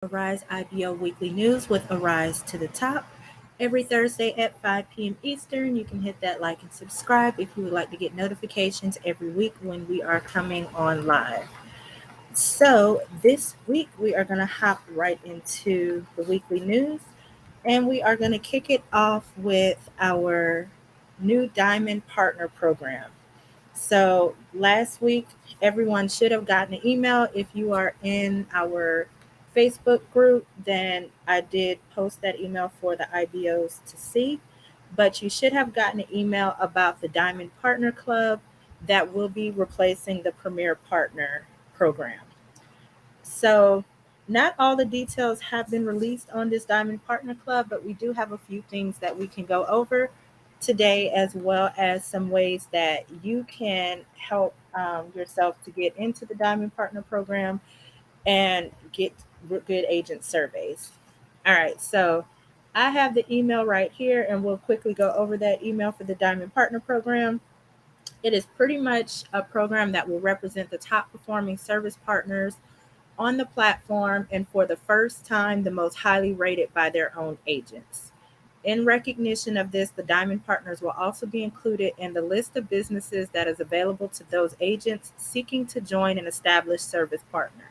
Arise IBO Weekly News with Arise to the Top. Every Thursday at 5 p.m. Eastern, you can hit that like and subscribe if you would like to get notifications every week when we are coming on live. So, this week we are going to hop right into the weekly news and we are going to kick it off with our new Diamond Partner Program. So last week, everyone should have gotten an email. If you are in our Facebook group, then I did post that email for the IBOs to see. But you should have gotten an email about the Diamond Partner Club that will be replacing the Premier Partner program. So, not all the details have been released on this Diamond Partner Club, but we do have a few things that we can go over today, as well as some ways that you can help yourself to get into the Diamond Partner Program and get good agent surveys. All right, so I have the email right here, and we'll quickly go over that email for the Diamond Partner Program. It is pretty much a program that will represent the top performing service partners on the platform and for the first time, the most highly rated by their own agents. In recognition of this, the Diamond Partners will also be included in the list of businesses that is available to those agents seeking to join an established service partner.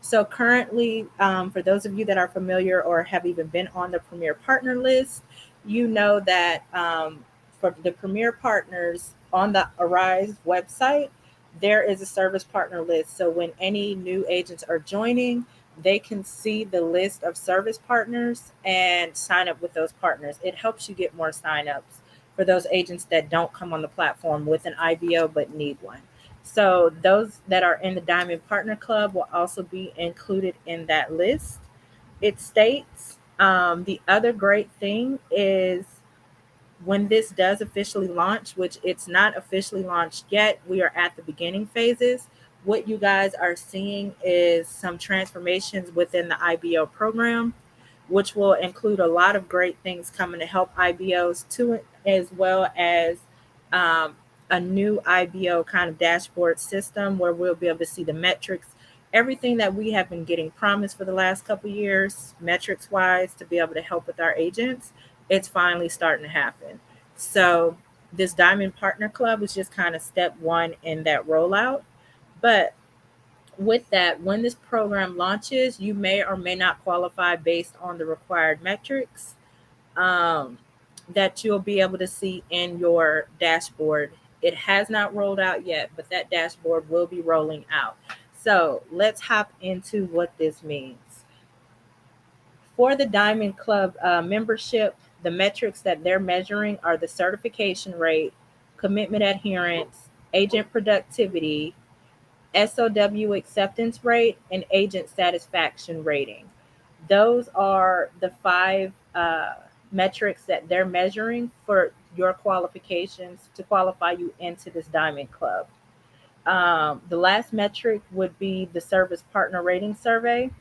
So, currently, for those of you that are familiar or have even been on the Premier Partner list, you know that for the Premier Partners on the Arise website, there is a service partner list. So when any new agents are joining, they can see the list of service partners and sign up with those partners. It helps you get more signups for those agents that don't come on the platform with an IBO but need one. So those that are in the Diamond Partner Club will also be included in that list. It states the other great thing is when this does officially launch, which it's not officially launched yet, we are at the beginning phases. What you guys are seeing is some transformations within the IBO program, which will include a lot of great things coming to help IBOs too, as well as um, a new IBO kind of dashboard system where we'll be able to see the metrics, everything that we have been getting promised for the last couple of years, metrics wise, to be able to help with our agents. It's finally starting to happen. So this Diamond Partner Club is just kind of step one in that rollout. But with that, when this program launches, you may or may not qualify based on the required metrics um, that you'll be able to see in your dashboard. It has not rolled out yet, but that dashboard will be rolling out. So let's hop into what this means. For the Diamond Club membership, the metrics that they're measuring are the certification rate, commitment adherence, agent productivity, SOW acceptance rate, and agent satisfaction rating. Those are the five metrics that they're measuring for your qualifications to qualify you into this Diamond Club. The last metric would be the Service Partner Rating Survey,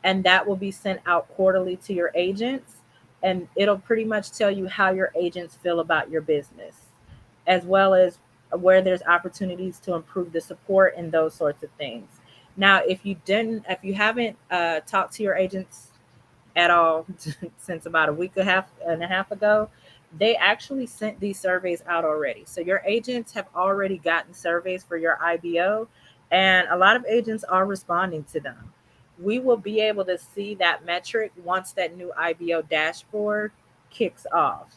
and that will be sent out quarterly to your agents. And it'll pretty much tell you how your agents feel about your business, as well as where there's opportunities to improve the support and those sorts of things. Now, if you haven't talked to your agents at all since about a week and a half ago, they actually sent these surveys out already. So your agents have already gotten surveys for your IBO, and a lot of agents are responding to them. We will be able to see that metric once that new IBO dashboard kicks off.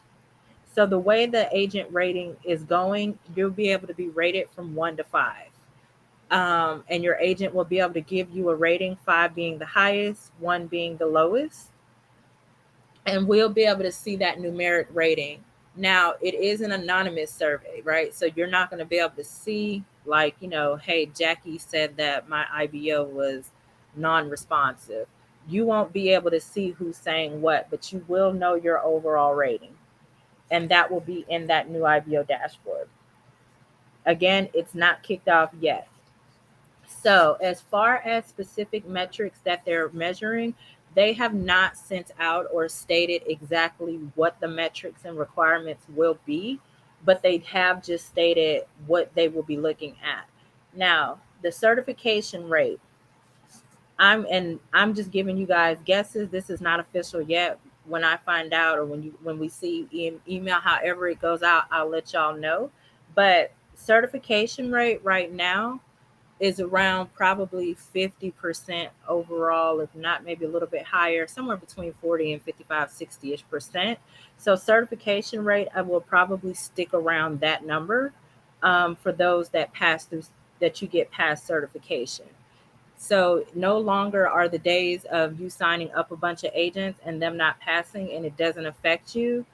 So the way the agent rating is going, you'll be able to be rated from 1 to 5. And your agent will be able to give you a rating, 5 being the highest, 1 being the lowest. And we'll be able to see that numeric rating. Now, it is an anonymous survey, right? So you're not going to be able to see, like, hey, Jackie said that my IBO was non responsive. You won't be able to see who's saying what, but you will know your overall rating. And that will be in that new IBO dashboard. Again, it's not kicked off yet. So, as far as specific metrics that they're measuring, they have not sent out or stated exactly what the metrics and requirements will be, but they have just stated what they will be looking at. Now, the certification rate. I'm just giving you guys guesses. This is not official yet. When I find out, or when we see email, however it goes out, I'll let y'all know. But certification rate right now is around probably 50% overall, if not maybe a little bit higher, somewhere between 40 and 55, 60-ish percent. So certification rate, I will probably stick around that number for those that pass through, that you get past certification. So no longer are the days of you signing up a bunch of agents and them not passing and it doesn't affect you.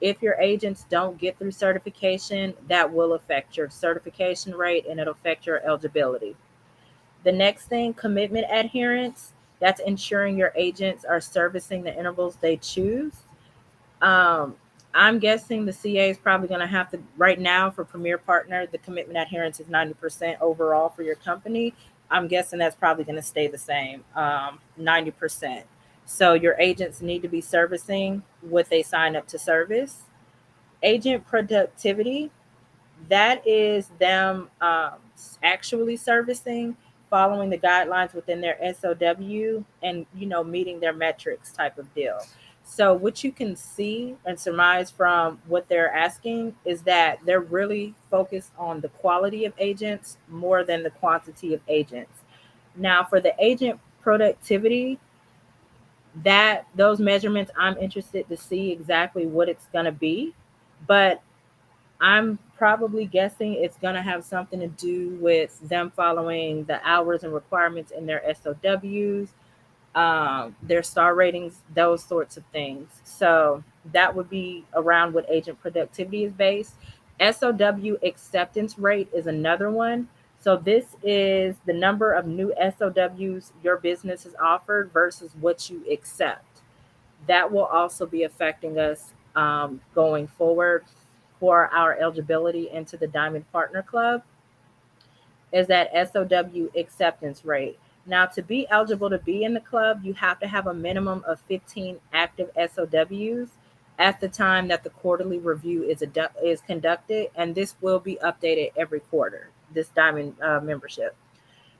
If your agents don't get through certification, that will affect your certification rate and it'll affect your eligibility. The next thing, commitment adherence. That's ensuring your agents are servicing the intervals they choose. Um, I'm guessing the CA is probably going to have to, right now for Premier Partner, the commitment adherence is 90% overall for your company. I'm guessing that's probably going to stay the same, 90%. So your agents need to be servicing what they sign up to service. Agent productivity, that is them actually servicing, following the guidelines within their SOW, and meeting their metrics type of deal. So what you can see and surmise from what they're asking is that they're really focused on the quality of agents more than the quantity of agents. Now for the agent productivity, that those measurements, I'm interested to see exactly what it's going to be, but I'm probably guessing it's going to have something to do with them following the hours and requirements in their SOWs, their star ratings, those sorts of things. So that would be around what agent productivity is based. SOW acceptance rate is another one. So this is the number of new SOWs your business has offered versus what you accept. That will also be affecting us going forward for our eligibility into the Diamond Partner Club, is that SOW acceptance rate. Now, to be eligible to be in the club, you have to have a minimum of 15 active SOWs at the time that the quarterly review is conducted, and this will be updated every quarter, this Diamond membership.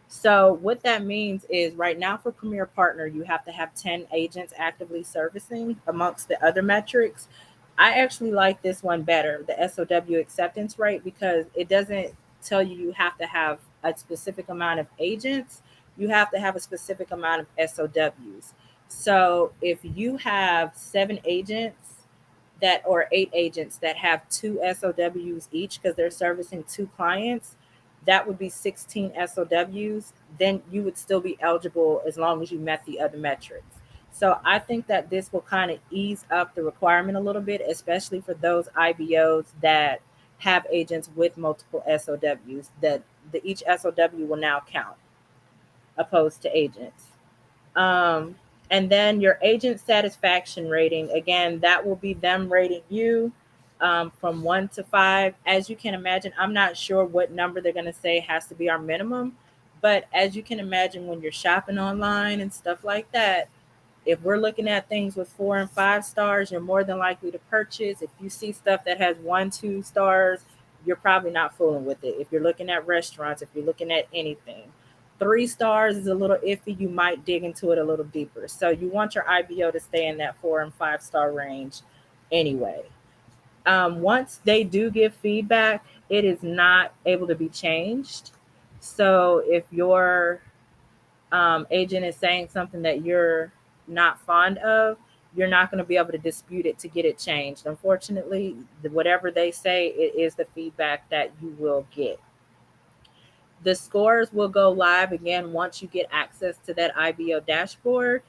So what that means is right now for Premier Partner, you have to have 10 agents actively servicing amongst the other metrics. I actually like this one better, the SOW acceptance rate, because it doesn't tell you you have to have a specific amount of agents. You have to have a specific amount of SOWs. So if you have 7 agents that, or 8 agents that have 2 SOWs each because they're servicing 2 clients, that would be 16 SOWs. Then you would still be eligible as long as you met the other metrics. So I think that this will kind of ease up the requirement a little bit, especially for those IBOs that have agents with multiple SOWs, that each SOW will now count opposed to agents. Um, and then your agent satisfaction rating, again, that will be them rating you from 1 to 5. As you can imagine, I'm not sure what number they're going to say has to be our minimum. But as you can imagine, when you're shopping online and stuff like that, if we're looking at things with 4 and 5 stars, you're more than likely to purchase. If you see stuff that has 1, 2 stars, you're probably not fooling with it. If you're looking at restaurants, if you're looking at anything, 3 stars is a little iffy. You might dig into it a little deeper. So you want your IBO to stay in that 4 and 5 star range anyway. Once they do give feedback, it is not able to be changed. So if your agent is saying something that you're not fond of, you're not going to be able to dispute it to get it changed. Unfortunately, whatever they say, it is the feedback that you will get. The scores will go live again once you get access to that IBO dashboard,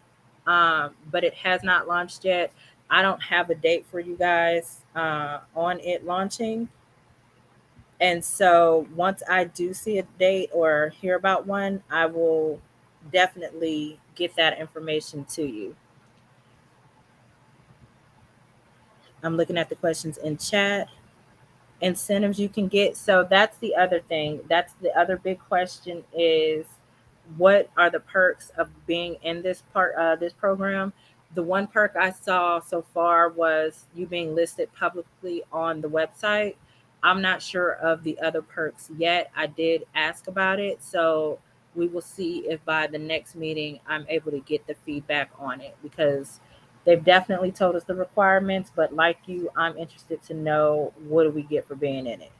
but it has not launched yet. I don't have a date for you guys on it launching. And so once I do see a date or hear about one, I will definitely get that information to you. I'm looking at the questions in chat. Incentives you can get. So that's the other thing. That's the other big question, is what are the perks of being in this program? The one perk I saw so far was you being listed publicly on the website. I'm not sure of the other perks yet. I did ask about it, so We will see if by the next meeting I'm able to get the feedback on it, because they've definitely told us the requirements, but like you, I'm interested to know, what do we get for being in it.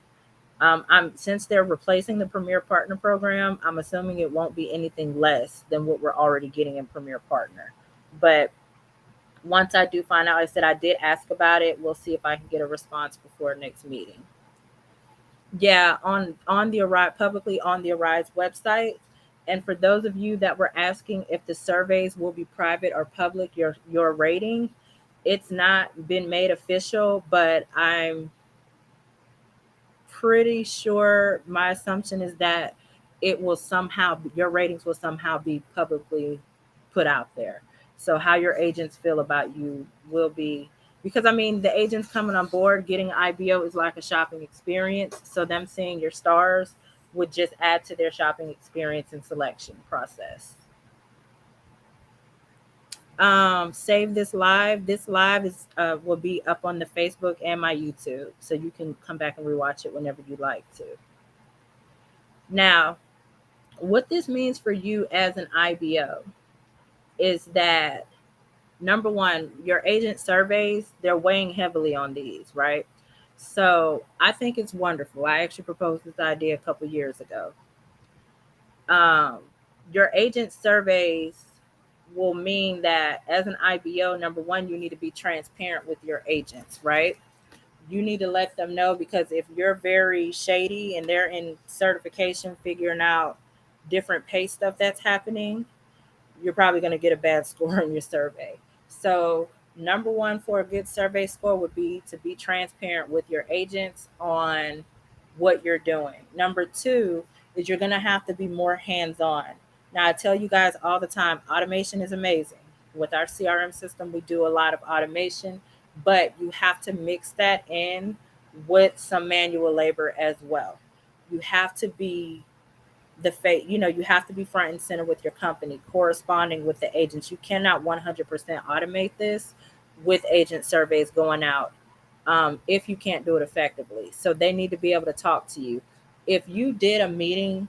I'm Since they're replacing the Premier Partner program, I'm assuming it won't be anything less than what we're already getting in Premier Partner. But once I do find out, I said I did ask about it. We'll see if I can get a response before next meeting. Yeah, on the Arise, publicly on the Arise website. And for those of you that were asking if the surveys will be private or public, your rating, it's not been made official, but I'm pretty sure, my assumption is that it will somehow, your ratings will somehow be publicly put out there. So how your agents feel about you will be, because I mean, the agents coming on board getting IBO is like a shopping experience. So them seeing your stars would just add to their shopping experience and selection process. Save this live. This live is will be up on the Facebook and my YouTube, so you can come back and rewatch it whenever you like to. Now, what this means for you as an IBO is that, number one, your agent surveys, they're weighing heavily on these, right? So I think it's wonderful. I actually proposed this idea a couple years ago. Um, your agent surveys will mean that as an IBO, number one, you need to be transparent with your agents, right? You need to let them know, because if you're very shady and they're in certification figuring out different pay stuff that's happening, you're probably going to get a bad score on your survey. So, number one for a good survey score would be to be transparent with your agents on what you're doing. Number two is you're going to have to be more hands on. Now, I tell you guys all the time, automation is amazing. With our CRM system, we do a lot of automation, but you have to mix that in with some manual labor as well. You have to be you have to be front and center with your company, corresponding with the agents. You cannot 100% automate this with agent surveys going out, if you can't do it effectively. So they need to be able to talk to you. If you did a meeting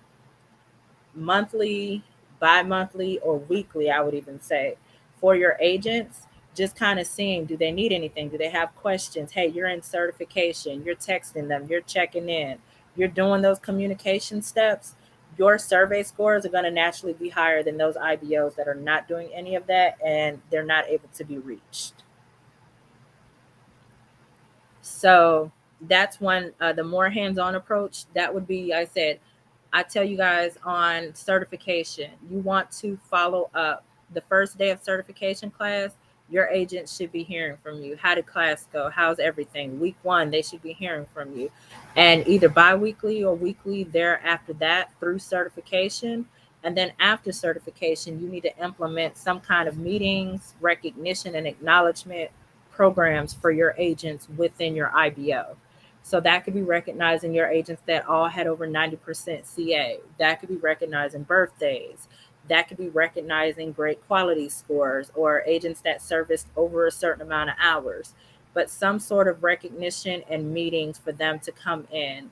monthly, bi-monthly, or weekly, I would even say, for your agents, just kind of seeing, do they need anything? Do they have questions? Hey, you're in certification, you're texting them, you're checking in, you're doing those communication steps. Your survey scores are going to naturally be higher than those IBOs that are not doing any of that and they're not able to be reached. So that's one, the more hands-on approach. That would be, I said, I tell you guys on certification, you want to follow up the first day of certification class. Your agent should be hearing from you. How did class go? How's everything? Week one, they should be hearing from you. And either bi-weekly or weekly thereafter that through certification. And then after certification, you need to implement some kind of meetings, recognition, and acknowledgement programs for your agents within your IBO. So that could be recognizing your agents that all had over 90% CA. That could be recognizing birthdays. That could be recognizing great quality scores or agents that serviced over a certain amount of hours. But some sort of recognition and meetings for them to come in,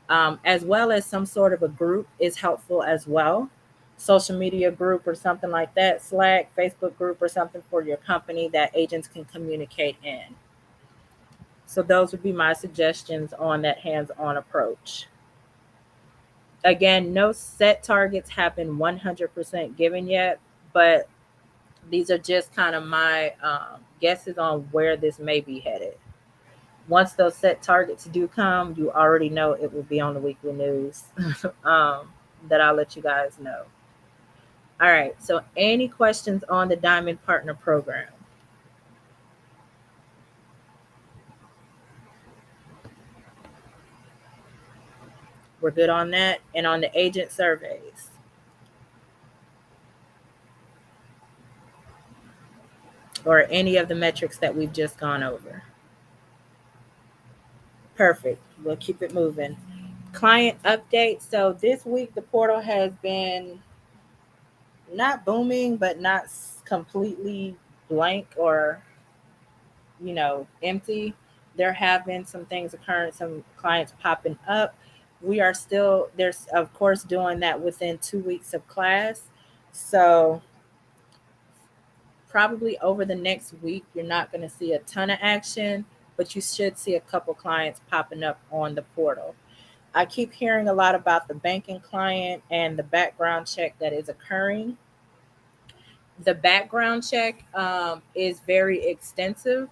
as well as some sort of a group is helpful as well. Social media group or something like that, Slack, Facebook group or something for your company that agents can communicate in. So those would be my suggestions on that hands-on approach. Again, no set targets have been 100% given yet, but these are just kind of my guesses on where this may be headed. Once those set targets do come, you already know it will be on the weekly news that I'll let you guys know. All right, so any questions on the Diamond Partner Program? We're good on that. And on the agent surveys? Or any of the metrics that we've just gone over? Perfect. We'll keep it moving. Client update. So this week the portal has been not booming, but not completely blank or, empty. There have been some things occurring, some clients popping up. we are still there's of course doing that within 2 weeks of class. So probably over the next week, you're not going to see a ton of action, but you should see a couple clients popping up on the portal. I keep hearing a lot about the banking client and the background check that is occurring. The background check is very extensive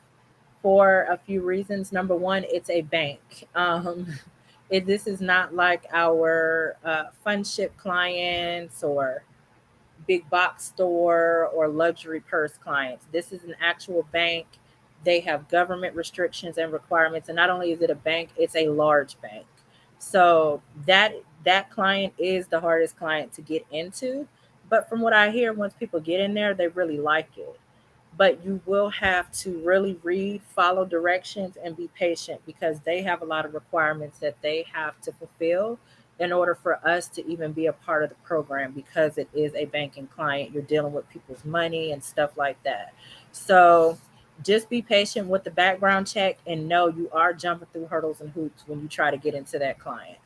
for a few reasons. Number one, it's a bank. This is not like our fun ship clients or big box store or luxury purse clients. This is an actual bank. They have government restrictions and requirements. And not only is it a bank, it's a large bank. So that client is the hardest client to get into. But from what I hear, once people get in there, they really like it. But you will have to really read, follow directions, and be patient because they have a lot of requirements that they have to fulfill in order for us to even be a part of the program because it is a banking client. You're dealing with people's money and stuff like that. So just be patient with the background check and know you are jumping through hurdles and hoops when you try to get into that client.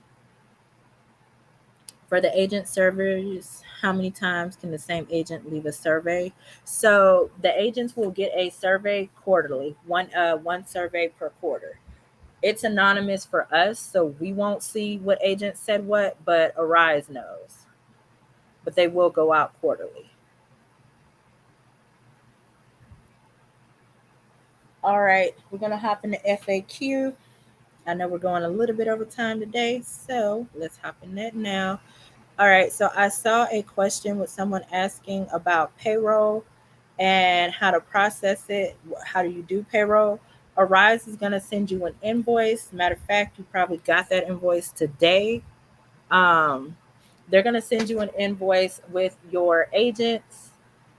For the agent surveys, how many times can the same agent leave a survey? So the agents will get a survey quarterly, one survey per quarter. It's anonymous for us, so we won't see what agent said what, but Arise knows. But they will go out quarterly. All right, we're gonna hop into FAQ. I know we're going a little bit over time today, so let's hop in that now. All right, so I saw a question with someone asking about payroll and how to process it. How do you do payroll? Arise is going to send you an invoice. Matter of fact, you probably got that invoice today. Um, they're going to send you an invoice with your agents,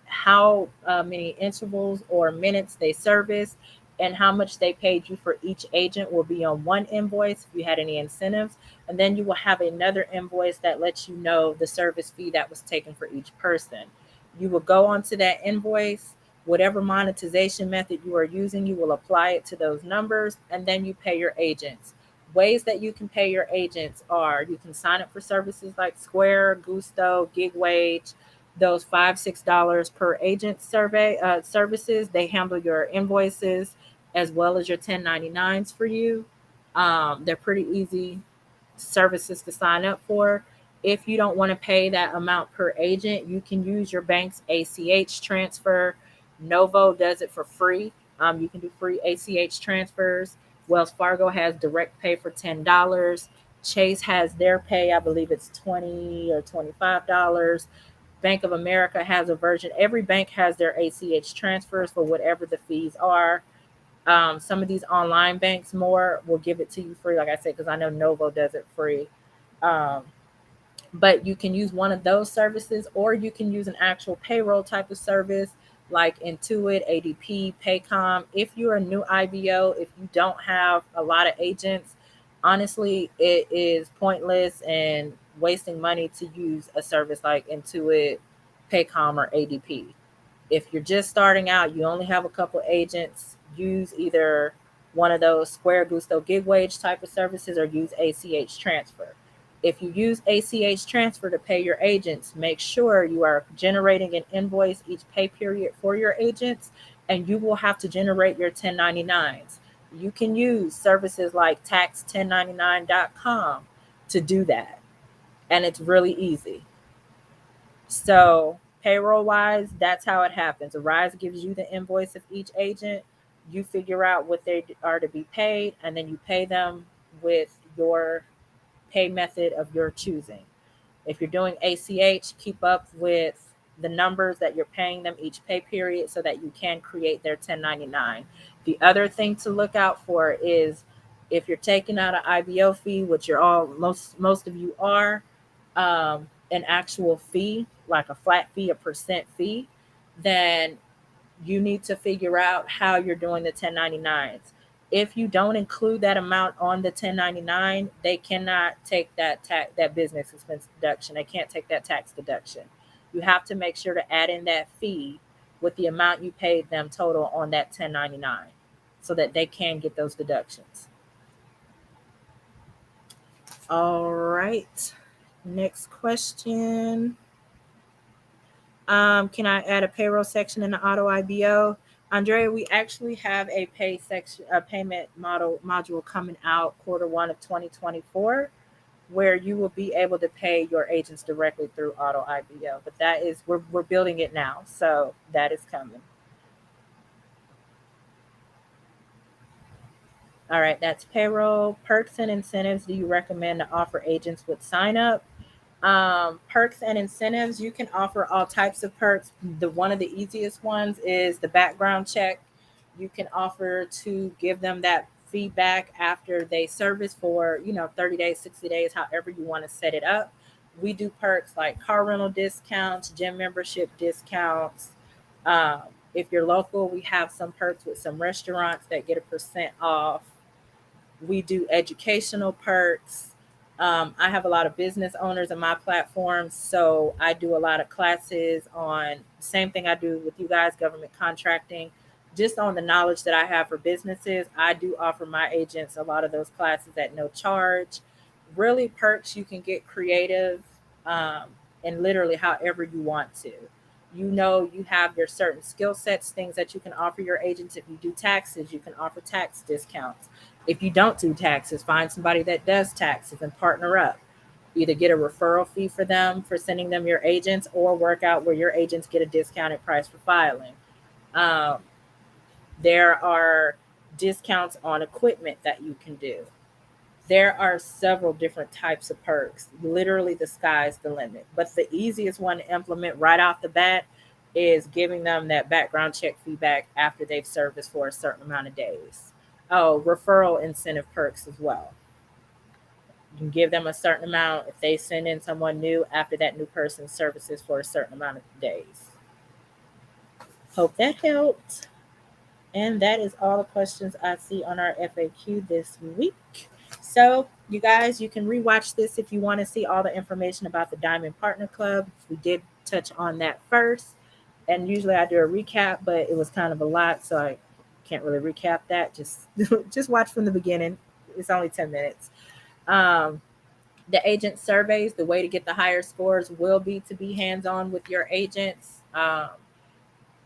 how many intervals or minutes they service, and how much they paid you for each agent will be on one invoice if you had any incentives. And then you will have another invoice that lets you know the service fee that was taken for each person. You will go onto that invoice, whatever monetization method you are using, you will apply it to those numbers, and then you pay your agents. Ways that you can pay your agents are you can sign up for services like Square, Gusto, Gig Wage, those $5-6 per agent survey services. They handle your invoices as well as your 1099s for you. They're pretty easy services to sign up for. If you don't want to pay that amount per agent, you can use your bank's ACH transfer. Novo does it for free. You can do free ACH transfers. Wells Fargo has direct pay for $10. Chase has their pay, I believe it's $20 or $25. Bank of America has a version. Every bank has their ACH transfers for whatever the fees are. Some of these online banks more will give it to you free, like I said, because I know Novo does it free. Um, but you can use one of those services, or you can use an actual payroll type of service like Intuit, ADP, Paycom. If you're a new IBO, if you don't have a lot of agents, honestly, it is pointless and wasting money to use a service like Intuit, Paycom, or ADP. If you're just starting out, you only have a couple agents, use either one of those Square, Gusto, Gig Wage type of services or use ACH transfer. If you use ACH transfer to pay your agents, make sure you are generating an invoice each pay period for your agents, and you will have to generate your 1099s. You can use services like tax1099.com to do that, and it's really easy. So payroll wise, that's how it happens. Arise gives you the invoice of each agent. You figure out what they are to be paid, and then you pay them with your pay method of your choosing. If you're doing ACH, keep up with the numbers that you're paying them each pay period so that you can create their 1099. The other thing to look out for is if you're taking out an IBO fee, which you're all most of you are, an actual fee, like a flat fee, a percent fee, then you need to figure out how you're doing the 1099s. If you don't include that amount on the 1099, they cannot take that business expense deduction. They can't take that tax deduction. You have to make sure to add in that fee with the amount you paid them total on that 1099 so that they can get those deductions. All right. Next question. Can I add a payroll section in the auto IBO? Andrea, we actually have a pay section, a payment module coming out quarter 1 of 2024, where you will be able to pay your agents directly through auto IBO. But that is we're building it now, so that is coming. All right, that's payroll. Perks and incentives do you recommend to offer agents with sign up? Perks and incentives, you can offer all types of perks. The one of the easiest ones is the background check. You can offer to give them that feedback after they service for 30 days, 60 days, however you want to set it up. We do perks like car rental discounts, gym membership discounts. um, if you're local, we have some perks with some restaurants that get a percent off. We do educational perks. I have a lot of business owners on my platform, so I do a lot of classes on same thing I do with you guys, government contracting. Just on the knowledge that I have for businesses, I do offer my agents a lot of those classes at no charge. Really, perks you can get creative, um, and literally however you want to. You have your certain skill sets, things that you can offer your agents. If you do taxes, you can offer tax discounts. If you don't do taxes, find somebody that does taxes and partner up. Either get a referral fee for them for sending them your agents, or work out where your agents get a discounted price for filing. Um, there are discounts on equipment that you can do. There are several different types of perks. Literally, the sky's the limit. But the easiest one to implement right off the bat is giving them that background check feedback after they've serviced for a certain amount of days. Oh, referral incentive perks as well. You can give them a certain amount if they send in someone new after that new person services for a certain amount of days. Hope that helped. And that is all the questions I see on our FAQ this week. So, you guys, you can rewatch this if you want to see all the information about the Diamond Partner Club. We did touch on that first. And usually I do a recap, but it was kind of a lot, so I can't really recap that. Just just watch from the beginning. It's only 10 minutes. Um, the agent surveys, the way to get the higher scores will be to be hands-on with your agents.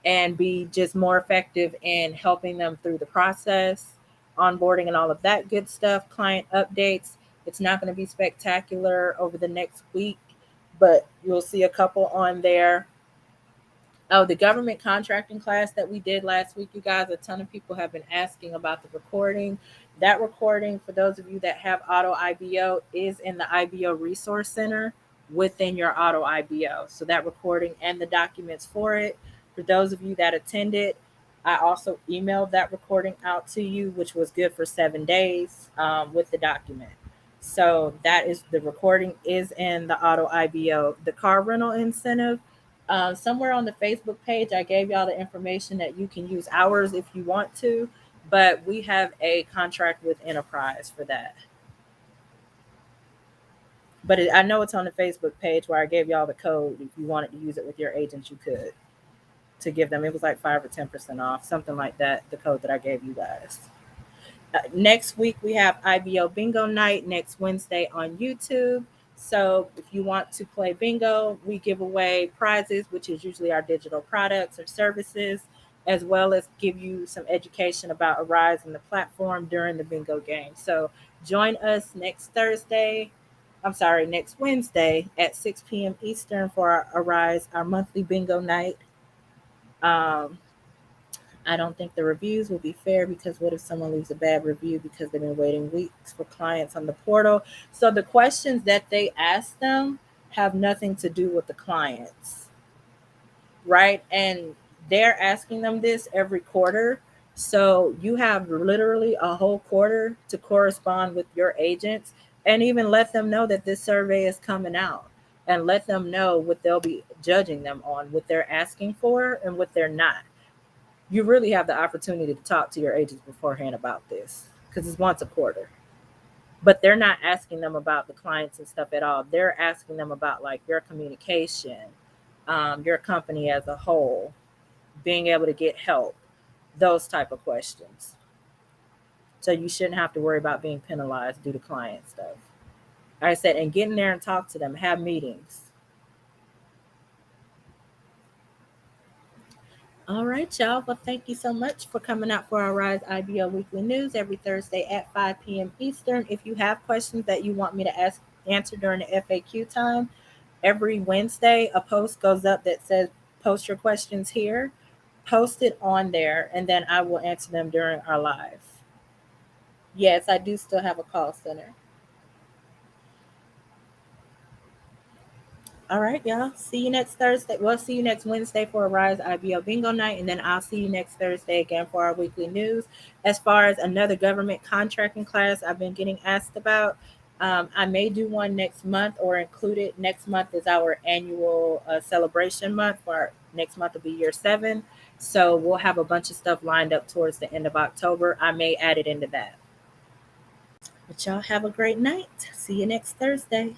And be just more effective in helping them through the process, onboarding and all of that good stuff, client updates. It's not going to be spectacular over the next week, but you'll see a couple on there. Oh, the government contracting class that we did last week, you guys, a ton of people have been asking about the recording. That recording, for those of you that have Auto IBO, is in the IBO Resource Center within your Auto IBO. So that recording and the documents for it. For those of you that attended, I also emailed that recording out to you, which was good for 7 days, with the document. So that is the recording is in the Auto IBO. The car rental incentive, somewhere on the Facebook page, I gave y'all the information that you can use ours if you want to, but we have a contract with Enterprise for that. But I know it's on the Facebook page where I gave y'all the code. If you wanted to use it with your agents, you could, to give them. It was like 5 or 10% off, something like that. The code that I gave you guys. Next week we have IBO Bingo Night next Wednesday on YouTube. So if you want to play bingo, we give away prizes, which is usually our digital products or services, as well as give you some education about Arise and the platform during the bingo game. So join us next Wednesday at 6 p.m. Eastern for our Arise, our monthly bingo night. Um, I don't think the reviews will be fair, because what if someone leaves a bad review because they've been waiting weeks for clients on the portal? So the questions that they ask them have nothing to do with the clients, right? And they're asking them this every quarter. So you have literally a whole quarter to correspond with your agents and even let them know that this survey is coming out, and let them know what they'll be judging them on, what they're asking for and what they're not. You really have the opportunity to talk to your agents beforehand about this, because it's once a quarter. But they're not asking them about the clients and stuff at all. They're asking them about like your communication, your company as a whole, being able to get help, those type of questions. So you shouldn't have to worry about being penalized due to client stuff. Like I said, and get in there and talk to them, have meetings. All right, y'all. Well, thank you so much for coming out for our Rise IBO Weekly News every Thursday at 5 p.m. Eastern. If you have questions that you want me to answer during the FAQ time, every Wednesday a post goes up that says post your questions here. Post it on there, and then I will answer them during our live. Yes, I do still have a call center. All right, y'all. See you next Thursday. Well, see you next Wednesday for a Rise IBO Bingo Night, and then I'll see you next Thursday again for our weekly news. As far as another government contracting class I've been getting asked about, I may do one next month or include it. Next month is our annual celebration month. For next month will be year 7. So we'll have a bunch of stuff lined up towards the end of October. I may add it into that. But y'all have a great night. See you next Thursday.